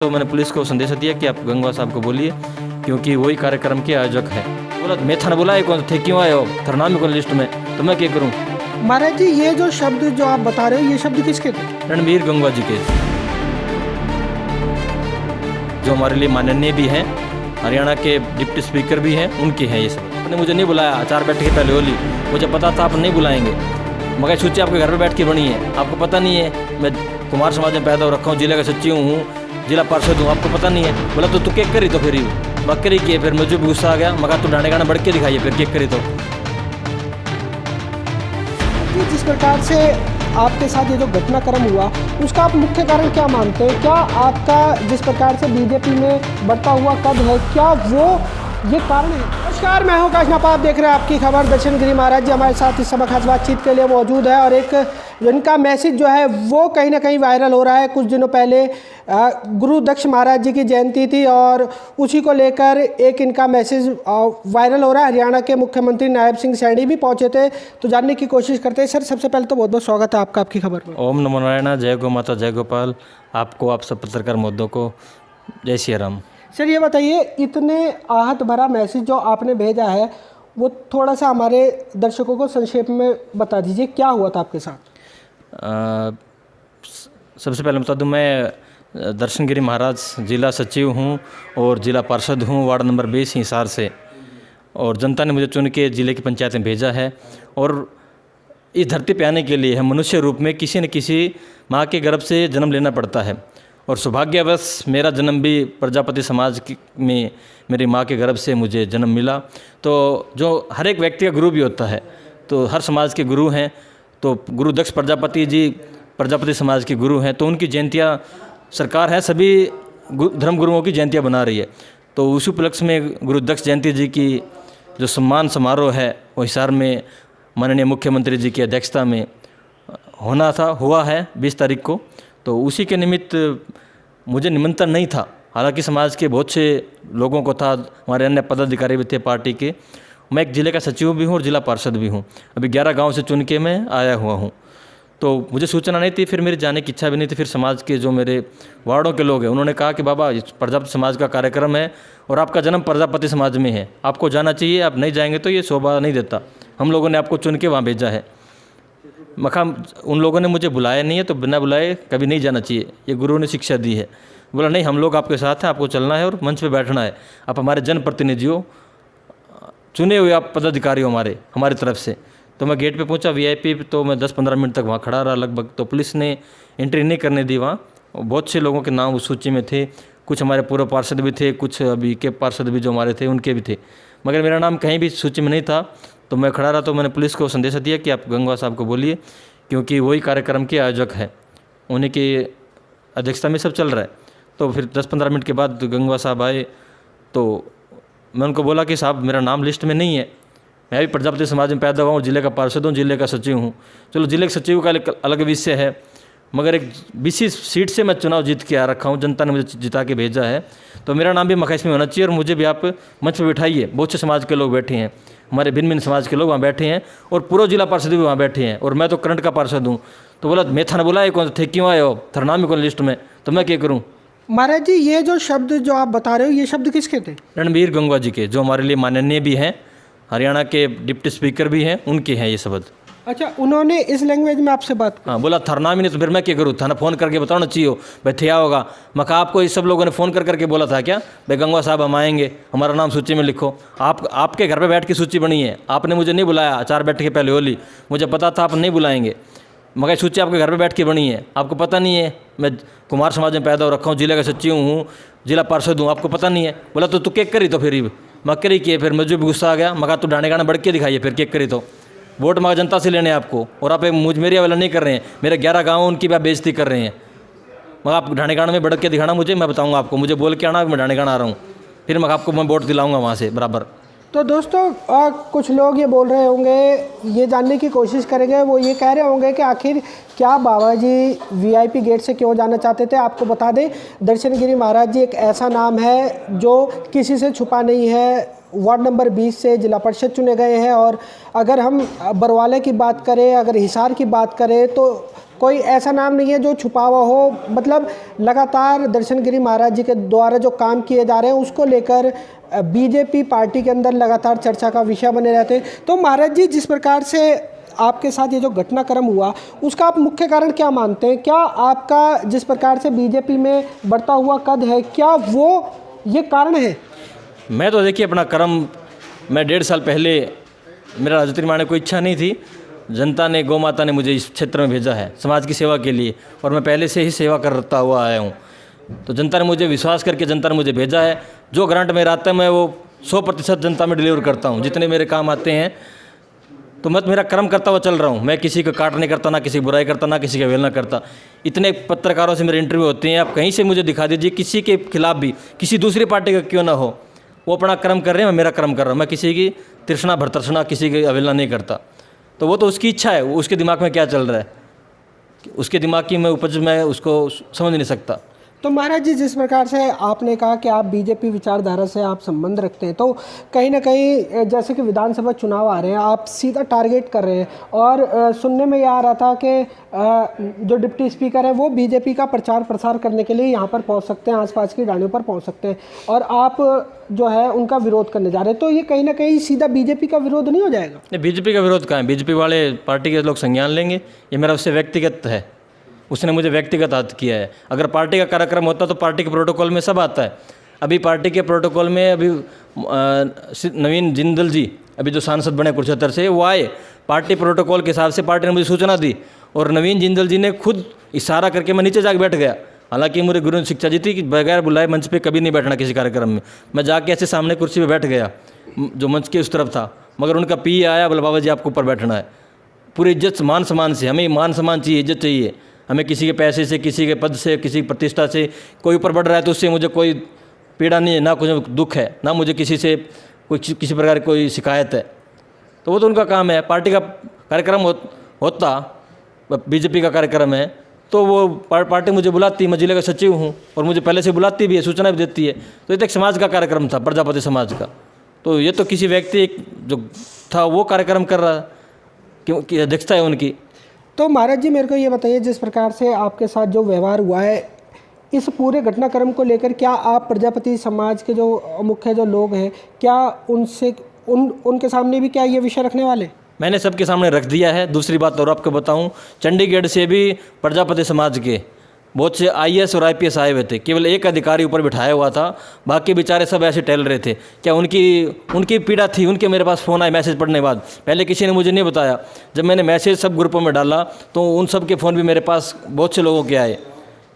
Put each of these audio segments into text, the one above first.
तो मैंने पुलिस को संदेश दिया कि आप गंगवा साहब को बोलिए, क्योंकि वही कार्यक्रम के आयोजक है। बोला मैं थाना बुलाए कौन थे, क्यों आए हो, तेरा नाम ही कौन लिस्ट में, तो मैं क्या करूँ। महाराज जी, ये जो शब्द जो आप बता रहे हो, ये शब्द किसके थे? रणबीर गंगवा जी के, जो हमारे लिए माननीय भी हैं, हरियाणा के डिप्टी स्पीकर भी हैं, उनके हैं ये सब। आपने मुझे नहीं बुलाया, 4 बैठक के पहले होली, मुझे पता था आप नहीं बुलाएंगे, मगर सूची आपके घर पे बैठ के बनी है, आपको पता नहीं है। मैं कुमार समाज में पैदा हो रखा हूँ, जिले का सचिव हूँ, जिला पार्षद हूँ, आपको पता नहीं है। बोला तो तू केक करी, तो फिर बकरी किए, फिर मुझे भी गुस्सा आ गया, मगर तू डांडे गाना बढ़ के दिखाइए, फिर केक करी। तो जिस प्रकार से आपके साथ ये जो घटनाक्रम हुआ, उसका आप मुख्य कारण क्या मानते हैं? क्या आपका जिस प्रकार से बीजेपी में बढ़ता हुआ कद है, क्या वो ये कारण है? नमस्कार, मैं हूं काशनाप, आप देख रहे हैं आपकी खबर। दर्शन गिरी महाराज जी हमारे साथ इस समय खास बातचीत के लिए मौजूद है, और एक जिनका मैसेज जो है वो कहीं ना कहीं वायरल हो रहा है। कुछ दिनों पहले गुरु दक्ष महाराज जी की जयंती थी, और उसी को लेकर एक इनका मैसेज वायरल हो रहा है। हरियाणा के मुख्यमंत्री नायब सिंह सैनी भी पहुंचे थे, तो जानने की कोशिश करते हैं। सर, सबसे पहले तो बहुत बहुत स्वागत है आपका आपकी खबर में। ओम नमो नारायण, जय गौ माता, जय गोपाल, आपको, आप सब पत्रकार मुद्दों को जय श्री राम। सर, ये बताइए, इतने आहत भरा मैसेज जो आपने भेजा है, वो थोड़ा सा हमारे दर्शकों को संक्षेप में बता दीजिए, क्या हुआ था आपके साथ? सबसे पहले बता दूं, मैं दर्शन गिरी महाराज जिला सचिव हूं और जिला पार्षद हूं, वार्ड नंबर 20 हिसार से। और जनता ने मुझे चुन के जिले की पंचायत में भेजा है, और इस धरती पे आने के लिए हम मनुष्य रूप में किसी न किसी माँ के गर्भ से जन्म लेना पड़ता है। और सौभाग्यवश मेरा जन्म भी प्रजापति समाज में मेरी माँ के गर्भ से मुझे जन्म मिला। तो जो हर एक व्यक्ति का गुरु भी होता है, तो हर समाज के गुरु हैं। तो गुरु दक्ष प्रजापति जी प्रजापति समाज के गुरु हैं, तो उनकी जयंतियाँ सरकार है सभी धर्म गुरुओं की जयंतियाँ बना रही है। तो उसी उपलक्ष्य में गुरु दक्ष जयंती जी की जो सम्मान समारोह है, वो हिसार में माननीय मुख्यमंत्री जी की अध्यक्षता में होना था, हुआ है 20 तारीख को। तो उसी के निमित्त मुझे निमंत्रण नहीं था, हालांकि समाज के बहुत से लोगों को था, हमारे अन्य पदाधिकारी भी थे पार्टी के। मैं एक ज़िले का सचिव भी हूँ और ज़िला पार्षद भी हूँ। अभी 11 गांव से चुन के मैं आया हुआ हूँ, तो मुझे सूचना नहीं थी, फिर मेरी जाने की इच्छा भी नहीं थी। फिर समाज के जो मेरे वार्डों के लोग हैं, उन्होंने कहा कि बाबा, प्रजापति समाज का कार्यक्रम है और आपका जन्म प्रजापति समाज में है, आपको जाना चाहिए, आप नहीं जाएंगे तो ये शोभा नहीं देता, हम लोगों ने आपको चुन के वहाँ भेजा है। मखा उन लोगों ने मुझे बुलाया नहीं है, तो बिना बुलाए कभी नहीं जाना चाहिए, ये गुरु ने शिक्षा दी है। बोला नहीं, हम लोग आपके साथ हैं, आपको चलना है और मंच पे बैठना है, आप हमारे जनप्रतिनिधि हो, चुने हुए आप पदाधिकारी हो हमारी तरफ से। तो मैं गेट पे पहुंचा वीआईपी, तो मैं 10-15 मिनट तक वहाँ खड़ा रहा लगभग। तो पुलिस ने एंट्री नहीं करने दी वहाँ। बहुत से लोगों के नाम उस सूची में थे, कुछ हमारे पूर्व पार्षद भी थे, कुछ अभी के पार्षद भी जो हमारे थे उनके भी थे, मगर मेरा नाम कहीं भी सूची में नहीं था। तो मैं खड़ा रहा, तो मैंने पुलिस को संदेश दिया कि आप गंगवा साहब को बोलिए, क्योंकि वही कार्यक्रम के आयोजक है, उन्हीं की अध्यक्षता में सब चल रहा है। तो फिर 10-15 मिनट के बाद गंगवा साहब आए, तो मैं उनको बोला कि साहब, मेरा नाम लिस्ट में नहीं है, मैं भी प्रजापति समाज में पैदा हुआ हूँ, जिले का पार्षद हूँ, जिले का सचिव हूँ। चलो, जिले के सचिव का अलग विषय है, मगर एक BC सीट से मैं चुनाव जीत के आ रखा हूँ, जनता ने मुझे जिता के भेजा है, तो मेरा नाम भी मखैस में होना चाहिए, और मुझे भी आप मंच पर बिठाइए। बहुत से समाज के लोग बैठे हैं, हमारे भिन्न भिन्न समाज के लोग वहाँ बैठे हैं, और पूर्व जिला पार्षद भी वहाँ बैठे हैं, और मैं तो करंट का पार्षद हूँ। तो बोला मैं थाना बुलाए कौन थे, क्यों आए हो, तेरा नाम ही कौन लिस्ट में, तो मैं क्या करूँ। महाराज जी, ये जो शब्द जो आप बता रहे हो, ये शब्द किसके थे? रणबीर गंगवा जी के, जो हमारे लिए माननीय भी हैं, हरियाणा के डिप्टी स्पीकर भी हैं, उनके हैं ये शब्द। अच्छा, उन्होंने इस लैंग्वेज में आपसे बात की? हाँ, बोला थाना नाम ही नहीं, तो फिर मैं क्या करूँ, थाना फ़ोन करके बताना चाहिए भाई थे होगा। मैं कहा आपको इस सब लोगों ने फ़ोन करके बोला था क्या, भाई गंगवा साहब हम आएंगे, हमारा नाम सूची में लिखो। आपके घर पे बैठ के सूची बनी है, आपने मुझे नहीं बुलाया, 4 बैठक के पहले होली, मुझे पता था आप नहीं बुलाएंगे, मगर सूची आपके घर पे बैठ के बनी है, आपको पता नहीं है। मैं कुमार समाज में पैदा हो रखा हूँ, जिले का सचिव हूँ, जिला पार्षद हूँ, आपको पता नहीं है। बोला तो तू केक करी, तो फिर मक्करी किए, फिर मुझे भी गुस्सा आ गया, मगर तू डांडे गाना बढ़ के दिखाइए, फिर केक करी। तो वोट मगर जनता से लेने आपको, और आप मेरी अवहेलना नहीं कर रहे हैं, मेरे 11 गाँव उनकी भी आप बेइज्जती कर रहे हैं, मगर आप डांडे गाना में बढ़ के दिखाना मुझे, मैं बताऊँगा आपको, मुझे बोल के आना मैं डांडे गाना आ रहा हूँ, फिर मैं आपको वोट दिलाऊँगा वहाँ से बराबर। तो दोस्तों, कुछ लोग ये बोल रहे होंगे, ये जानने की कोशिश करेंगे, वो ये कह रहे होंगे कि आखिर क्या बाबा जी VIP गेट से क्यों जाना चाहते थे। आपको बता दें, दर्शन गिरी महाराज जी एक ऐसा नाम है जो किसी से छुपा नहीं है। वार्ड नंबर 20 से जिला परिषद चुने गए हैं, और अगर हम बरवाले की बात करें, अगर हिसार की बात करें, तो कोई ऐसा नाम नहीं है जो छुपा हुआ हो, मतलब लगातार दर्शन गिरी महाराज जी के द्वारा जो काम किए जा रहे हैं उसको लेकर बीजेपी पार्टी के अंदर लगातार चर्चा का विषय बने रहते हैं। तो महाराज जी, जिस प्रकार से आपके साथ ये जो घटनाक्रम हुआ उसका आप मुख्य कारण क्या मानते हैं? क्या आपका जिस प्रकार से बीजेपी में बढ़ता हुआ कद है, क्या वो ये कारण है? मैं तो देखिए अपना कर्म, मैं 1.5 साल पहले, मेरा राजनीति निर्माण में कोई इच्छा नहीं थी। जनता ने, गौ माता ने मुझे इस क्षेत्र में भेजा है समाज की सेवा के लिए, और मैं पहले से ही सेवा करता हुआ आया हूँ। तो जनता ने मुझे विश्वास करके जनता ने मुझे भेजा है। जो ग्रांट मेरा आता है मैं वो 100% जनता में डिलीवर करता हूँ। जितने मेरे काम आते हैं तो मैं मेरा कर्म करता हुआ चल रहा हूँ। मैं किसी को काट नहीं करता, ना किसी की बुराई करता, ना किसी की अवहेलना करता। इतने पत्रकारों से मेरे इंटरव्यू होते हैं, आप कहीं से मुझे दिखा दीजिए किसी के खिलाफ भी, किसी दूसरी पार्टी का क्यों ना हो, वो अपना कर्म कर रहे हैं, मैं मेरा कर्म कर रहा हूँ। मैं किसी की तृष्णा भरतृष्णा, किसी की अवहेलना नहीं करता। तो वो तो उसकी इच्छा है, उसके दिमाग में क्या चल रहा है, उसके दिमाग की मैं उपज में उसको समझ नहीं सकता। तो महाराज जी, जिस प्रकार से आपने कहा कि आप बीजेपी विचारधारा से आप संबंध रखते हैं, तो कहीं ना कहीं जैसे कि विधानसभा चुनाव आ रहे हैं, आप सीधा टारगेट कर रहे हैं। और सुनने में ये आ रहा था कि जो डिप्टी स्पीकर है वो बीजेपी का प्रचार प्रसार करने के लिए यहाँ पर पहुँच सकते हैं, आसपास की डालियों पर पहुँच सकते हैं, और आप जो है उनका विरोध करने जा रहे हैं। तो ये कहीं ना कहीं सीधा बीजेपी का विरोध नहीं हो जाएगा? नहीं, बीजेपी का विरोध कहाँ है? बीजेपी वाले पार्टी के लोग संज्ञान लेंगे। ये मेरा उससे व्यक्तिगत है, उसने मुझे व्यक्तिगत हाथ किया है। अगर पार्टी का कार्यक्रम होता तो पार्टी के प्रोटोकॉल में सब आता है। अभी पार्टी के प्रोटोकॉल में अभी नवीन जिंदल जी, अभी जो सांसद बने कुरुक्षेत्र से, वो आए, पार्टी प्रोटोकॉल के हिसाब से पार्टी ने मुझे सूचना दी, और नवीन जिंदल जी ने खुद इशारा करके मैं नीचे जाकर बैठ गया। हालांकि मुझे गुरु शिक्षा दी थी कि बगैर बुलाए मंच पे कभी नहीं बैठना किसी कार्यक्रम में। मैं जाके ऐसे सामने कुर्सी पे बैठ गया जो मंच के उस तरफ था, मगर उनका पी आया, बोला बाबा जी आपको ऊपर बैठना है। पूरी इज्जत मान सम्मान से, हमें मान सम्मान चाहिए, इज्जत चाहिए हमें। किसी के पैसे से, किसी के पद से, किसी प्रतिष्ठा से कोई ऊपर बढ़ रहा है तो उससे मुझे कोई पीड़ा नहीं है, ना कुछ दुख है, ना मुझे किसी से किसी प्रकार की कोई शिकायत है। तो वो तो उनका काम है। पार्टी का कार्यक्रम होता, बीजेपी का कार्यक्रम है, तो वो पार्टी मुझे बुलाती, मैं जिले का सचिव हूँ और मुझे पहले से बुलाती भी है, सूचना भी देती है। तो ये तो एक समाज का कार्यक्रम था, प्रजापति समाज का। तो ये तो किसी व्यक्ति जो था वो कार्यक्रम कर रहा, क्योंकि अध्यक्षता है उनकी। तो महाराज जी, मेरे को ये बताइए, जिस प्रकार से आपके साथ जो व्यवहार हुआ है, इस पूरे घटनाक्रम को लेकर क्या आप प्रजापति समाज के जो मुख्य जो लोग हैं, क्या उनसे उनके सामने भी क्या ये विषय रखने वाले? मैंने सबके सामने रख दिया है। दूसरी बात और आपको बताऊं, चंडीगढ़ से भी प्रजापति समाज के बहुत से IAS और IPS आए हुए थे। केवल एक अधिकारी ऊपर बिठाया हुआ था, बाकी बेचारे सब ऐसे टहल रहे थे। क्या उनकी पीड़ा थी? उनके मेरे पास फ़ोन आए मैसेज पढ़ने के बाद। पहले किसी ने मुझे नहीं बताया। जब मैंने मैसेज सब ग्रुपों में डाला तो उन सब के फ़ोन भी मेरे पास बहुत से लोगों के आए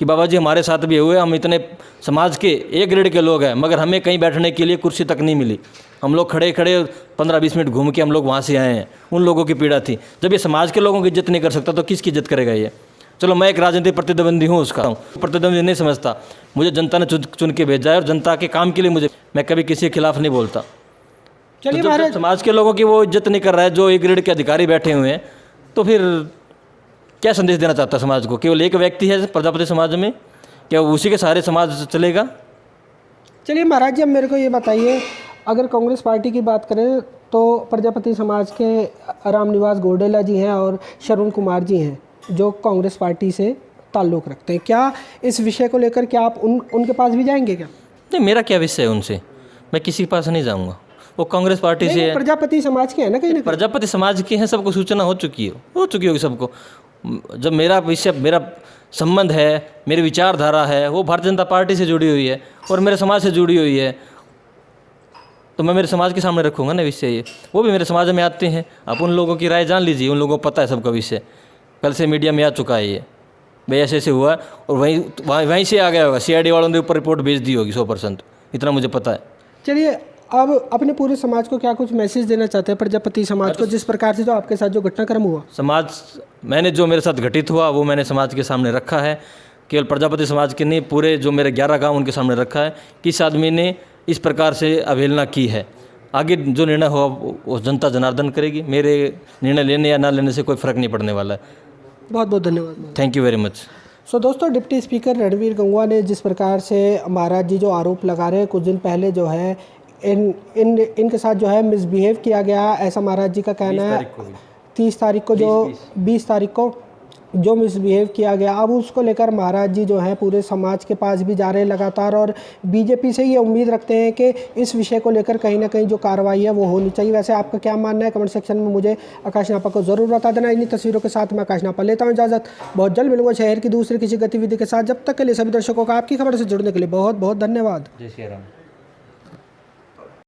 कि बाबा जी हमारे साथ भी हुए, हम इतने समाज के A ग्रेड के लोग हैं, मगर हमें कहीं बैठने के लिए कुर्सी तक नहीं मिली। हम लोग खड़े 15-20 मिनट घूम के हम लोग वहाँ से आए हैं। उन लोगों की पीड़ा थी। जब ये समाज के लोगों की इज्जत नहीं कर सकता तो किसकी इज्जत करेगा ये? चलो, मैं एक राजनीतिक प्रतिद्वंदी हूँ, उसका प्रतिद्वंदी नहीं समझता। मुझे जनता ने चुन के भेजा है और जनता के काम के लिए मैं कभी किसी के खिलाफ नहीं बोलता। चलिए, तो जब समाज के लोगों की वो इज्जत नहीं कर रहा है, जो A ग्रेड के अधिकारी बैठे हुए हैं, तो फिर क्या संदेश देना चाहता समाज को? केवल एक व्यक्ति है प्रजापति समाज में, क्या उसी के सहारे समाज चलेगा? चलिए महाराज जी, अब मेरे को ये बताइए, अगर कांग्रेस पार्टी की बात करें तो प्रजापति समाज के रामनिवास गोडेला जी हैं और शरण कुमार जी हैं जो कांग्रेस पार्टी से ताल्लुक़ रखते हैं। क्या इस विषय को लेकर क्या आप उनके पास भी जाएंगे क्या? नहीं, मेरा क्या विषय है उनसे, मैं किसी के पास नहीं जाऊँगा। वो कांग्रेस पार्टी से है, प्रजापति समाज के है ना, कहीं ना कहीं प्रजापति समाज के हैं, सबको सूचना हो चुकी होगी सबको। जब मेरा विषय, मेरा संबंध है, मेरी विचारधारा है, वो भारतीय जनता पार्टी से जुड़ी हुई है और मेरे समाज से जुड़ी हुई है, तो मैं मेरे समाज के सामने रखूँगा ना विषय ये। वो भी मेरे समाज में आते हैं, आप उन लोगों की राय जान लीजिए, उन लोगों को पता है सबका विषय। कल से मीडिया में आ चुका है ये, भाई ऐसे हुआ, और वहीं से आ गया होगा। CID वालों ने ऊपर रिपोर्ट भेज दी होगी 100%, इतना मुझे पता है। चलिए, अब अपने पूरे समाज को क्या कुछ मैसेज देना चाहते हैं, प्रजापति समाज को, जिस प्रकार से जो आपके साथ जो घटनाक्रम हुआ? मैंने जो मेरे साथ घटित हुआ वो मैंने समाज के सामने रखा है। केवल प्रजापति समाज के नहीं, पूरे जो मेरे 11 गाँव उनके सामने रखा है। किस आदमी ने इस प्रकार से अवहेलना की है, आगे जो निर्णय हुआ वो जनता जनार्दन करेगी। मेरे निर्णय लेने या ना लेने से कोई फ़र्क नहीं पड़ने वाला है। बहुत बहुत धन्यवाद। Thank you very much. So दोस्तों, डिप्टी स्पीकर रणवीर गंगवा ने जिस प्रकार से महाराज जी जो आरोप लगा रहे हैं, कुछ दिन पहले जो है इनके साथ जो है मिसबिहेव किया गया, ऐसा महाराज जी का कहना है। 30 तारीख को जो 20 तारीख को जो मिसबिहेव किया गया, अब उसको लेकर महाराज जी जो है पूरे समाज के पास भी जा रहे हैं लगातार, और बीजेपी से ये उम्मीद रखते हैं कि इस विषय को लेकर कहीं ना कहीं जो कार्रवाई है वो होनी चाहिए। वैसे आपका क्या मानना है, कमेंट सेक्शन में मुझे आकाश नापा को ज़रूर बता देना। इन्हीं तस्वीरों के साथ मैं आकाश नापा लेता हूँ इजाज़त। बहुत जल्द मिलूंगा शहर की दूसरी किसी गतिविधि के साथ। जब तक के लिए सभी दर्शकों का आपकी खबर से जुड़ने के लिए बहुत बहुत धन्यवाद। जय श्री राम।